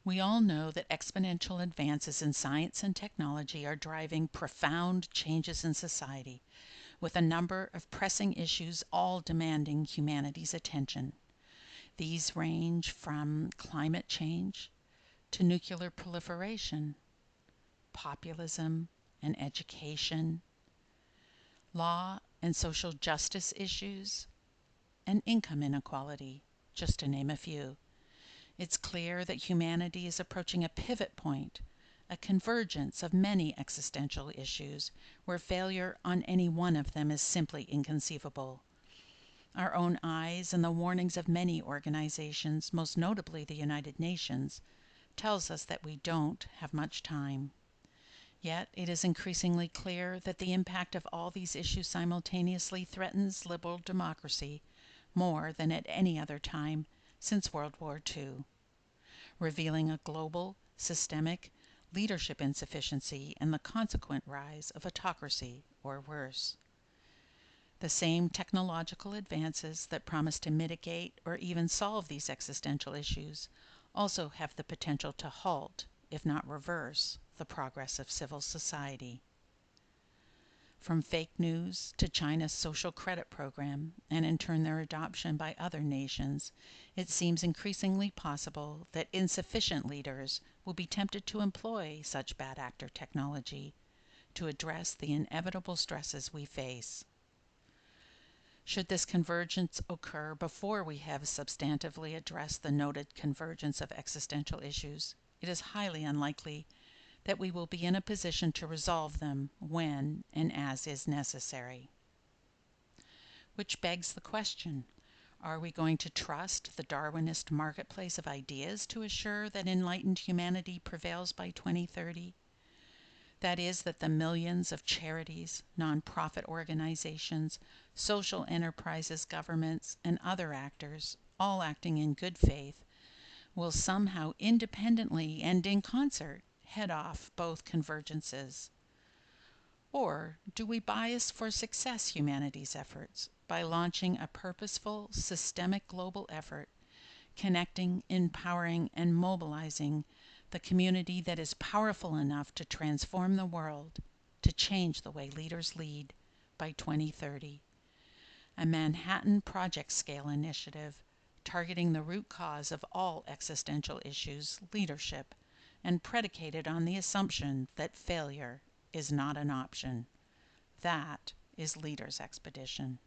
We all know that exponential advances in science and technology are driving profound changes in society, with a number of pressing issues all demanding humanity's attention. These range from climate change to nuclear proliferation, populism and education, law and social justice issues, and income inequality, just to name a few. It's clear that humanity is approaching a pivot point, a convergence of many existential issues where failure on any one of them is simply inconceivable. Our own eyes and the warnings of many organizations, most notably the United Nations, tells us that we don't have much time. Yet it is increasingly clear that the impact of all these issues simultaneously threatens liberal democracy more than at any other time since World War II, revealing a global, systemic leadership insufficiency and the consequent rise of autocracy, or worse. The same technological advances that promise to mitigate or even solve these existential issues also have the potential to halt, if not reverse, the progress of civil society. From fake news to China's social credit program, and in turn their adoption by other nations, it seems increasingly possible that insufficient leaders will be tempted to employ such bad actor technology to address the inevitable stresses we face. Should this convergence occur before we have substantively addressed the noted convergence of existential issues, it is highly unlikely that we will be in a position to resolve them when and as is necessary. Which begs the question, are we going to trust the Darwinist marketplace of ideas to assure that enlightened humanity prevails by 2030? That is, that the millions of charities, nonprofit organizations, social enterprises, governments, and other actors, all acting in good faith, will somehow independently and in concert head off both convergences? Or do we bias for success humanity's efforts by launching a purposeful, systemic global effort, connecting, empowering, and mobilizing the community that is powerful enough to transform the world, to change the way leaders lead by 2030? A Manhattan Project scale initiative targeting the root cause of all existential issues, leadership, and predicated on the assumption that failure is not an option. That is Leaders Expedition.